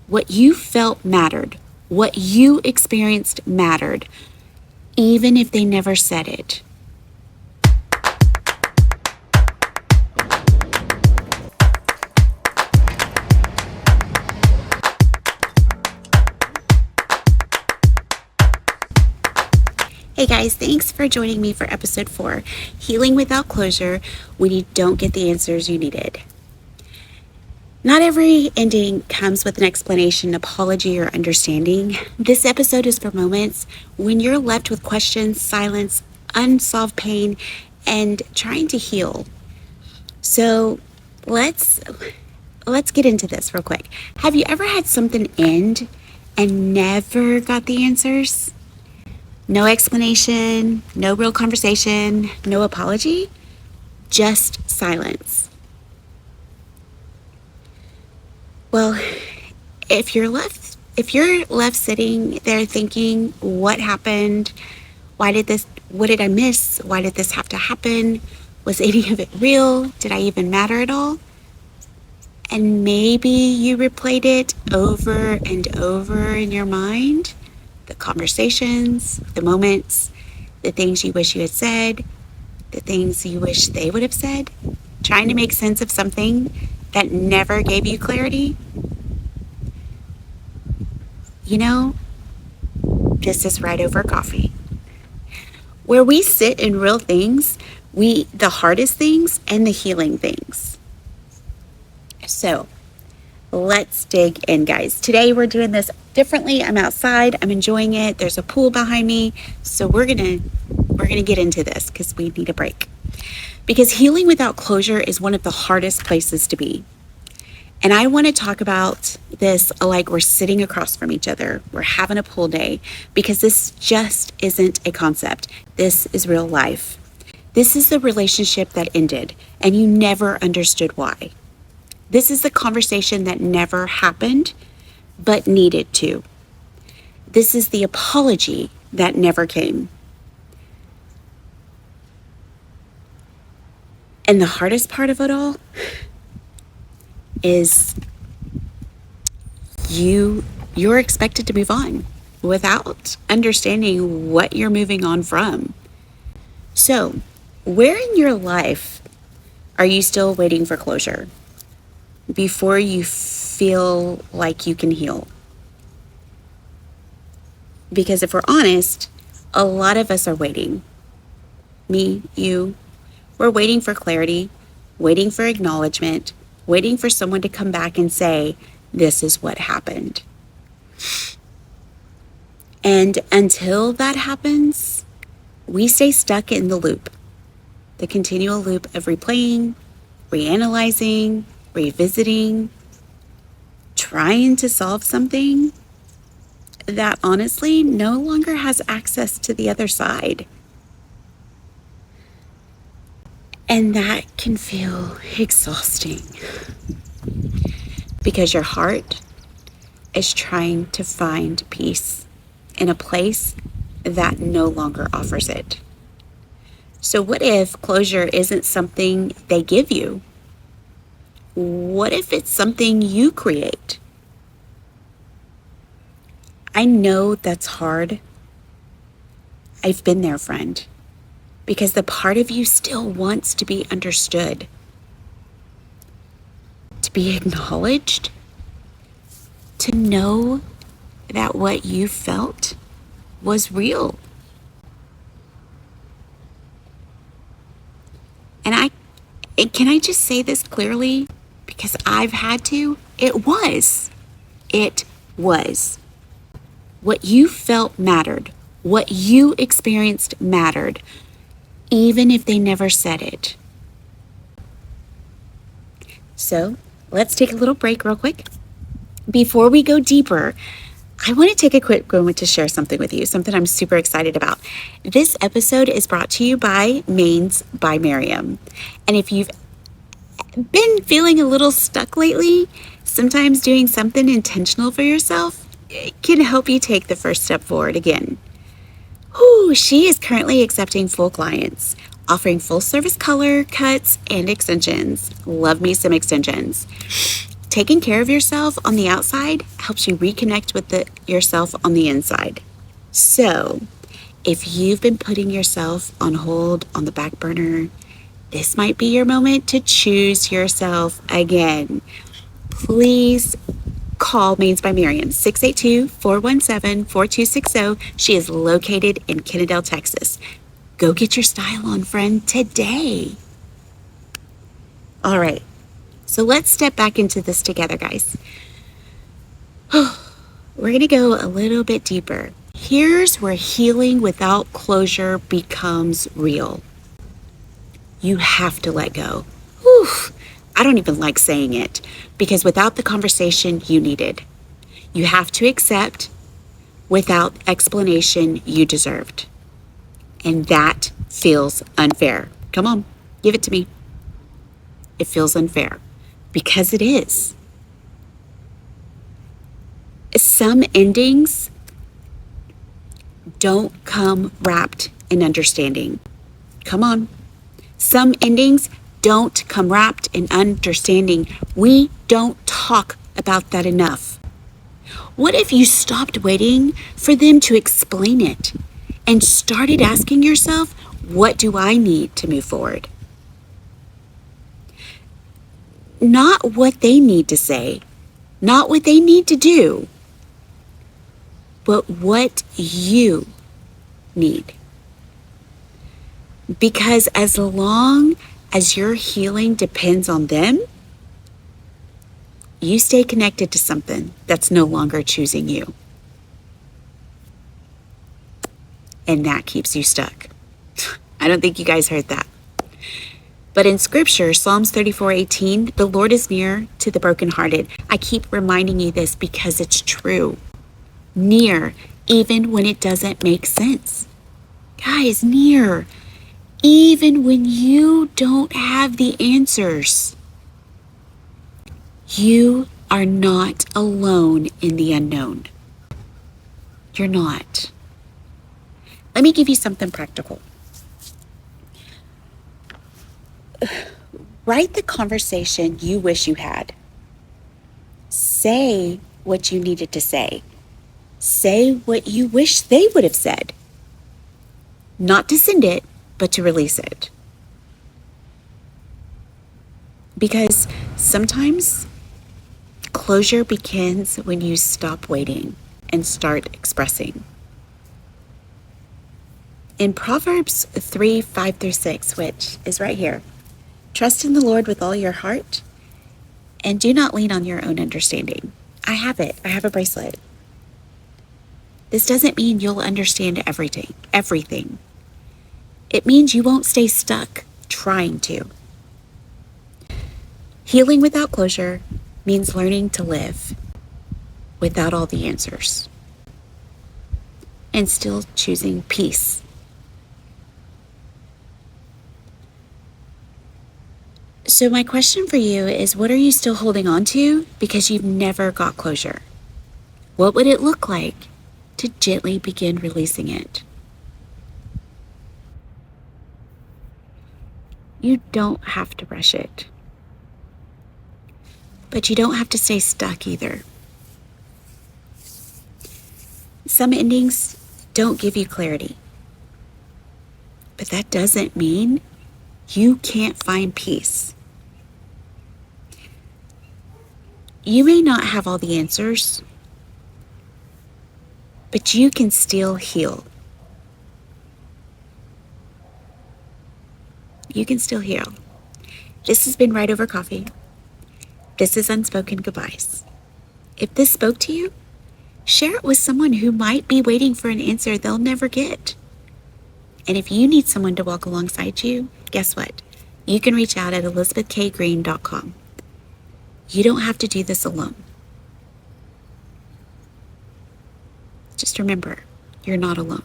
What you felt mattered. What you experienced mattered, even if they never said it. Hey guys, thanks for joining me for episode 4, Healing Without Closure When You Don't Get the Answers You Needed. Not every ending comes with an explanation, apology, or understanding. This episode is for moments when you're left with questions, silence, unsolved pain, and trying to heal. So let's get into this real quick. Have you ever had something end and never got the answers? No explanation, no real conversation, no apology, just silence. Well, if you're left sitting there thinking, what happened? What did I miss? Why did this have to happen? Was any of it real? Did I even matter at all? And maybe you replayed it over and over in your mind. The conversations, the moments, the things you wish you had said, the things you wish they would have said, trying to make sense of something that never gave you clarity. You know, this is right over coffee. Where we sit in real things, the hardest things and the healing things. So let's dig in, guys. Today we're doing this differently. I'm outside. I'm enjoying it. There's a pool behind me. So we're gonna get into this because we need a break. Because healing without closure is one of the hardest places to be. And I want to talk about this like we're sitting across from each other. We're having a pool day, because this just isn't a concept. This is real life. This is the relationship that ended and you never understood why. This is the conversation that never happened, but needed to. This is the apology that never came. And the hardest part of it all is you're expected to move on without understanding what you're moving on from. So, where in your life are you still waiting for closure before you feel like you can heal? Because if we're honest, a lot of us are waiting. Me, you, we're waiting for clarity, waiting for acknowledgement, waiting for someone to come back and say, this is what happened. And until that happens, we stay stuck in the loop, the continual loop of replaying, reanalyzing, revisiting, trying to solve something that honestly no longer has access to the other side. And that can feel exhausting because your heart is trying to find peace in a place that no longer offers it. So what if closure isn't something they give you? What if it's something you create? I know that's hard. I've been there, friend. Because the part of you still wants to be understood, to be acknowledged, to know that what you felt was real. And can I just say this clearly? Because I've had to. It was. What you felt mattered. What you experienced mattered, even if they never said it. So let's take a little break real quick. Before we go deeper, I want to take a quick moment to share something with you, something I'm super excited about. This episode is brought to you by Mains by Miriam. And if you've been feeling a little stuck lately, sometimes doing something intentional for yourself, it can help you take the first step forward again. She is currently accepting full clients, offering full service color, cuts, and extensions. Love me some extensions. Taking care of yourself on the outside helps you reconnect with yourself on the inside. So, if you've been putting yourself on hold on the back burner, this might be your moment to choose yourself again. Please call Mains by Miriam, 682-417-4260. She is located in Kennedale, Texas. Go get your style on, friend, today. All right, so let's step back into this together, guys. We're going to go a little bit deeper. Here's where healing without closure becomes real. You have to let go. Whew, I don't even like saying it, because without the conversation you needed, you have to accept without explanation you deserved. And that feels unfair. Come on, give it to me. It feels unfair because it is. Some endings don't come wrapped in understanding. Come on. Some endings don't come wrapped in understanding. We don't talk about that enough. What if you stopped waiting for them to explain it and started asking yourself, what do I need to move forward? Not what they need to say, not what they need to do, but what you need. Because as long as your healing depends on them, you stay connected to something that's no longer choosing you. And that keeps you stuck. I don't think you guys heard that. But in scripture, Psalms 34:18, the Lord is near to the brokenhearted. I keep reminding you this because it's true. Near, even when it doesn't make sense. Guys, near, even when you don't have the answers. You are not alone in the unknown. You're not. Let me give you something practical. Write the conversation you wish you had. Say what you needed to say. Say what you wish they would have said. Not to send it, but to release it. Because sometimes closure begins when you stop waiting and start expressing. In Proverbs 3:5-6, which is right here, trust in the Lord with all your heart and do not lean on your own understanding. I have it. I have a bracelet. This doesn't mean you'll understand everything. It means you won't stay stuck trying to. Healing without closure means learning to live without all the answers and still choosing peace. So my question for you is, what are you still holding on to because you've never got closure? What would it look like to gently begin releasing it? You don't have to rush it. But you don't have to stay stuck either. Some endings don't give you clarity. But that doesn't mean you can't find peace. You may not have all the answers, but you can still heal. You can still heal. This has been Right Over Coffee. This is Unspoken Goodbyes. If this spoke to you, share it with someone who might be waiting for an answer they'll never get. And if you need someone to walk alongside you, guess what? You can reach out at elizabethkgreen.com. You don't have to do this alone. Just remember, you're not alone.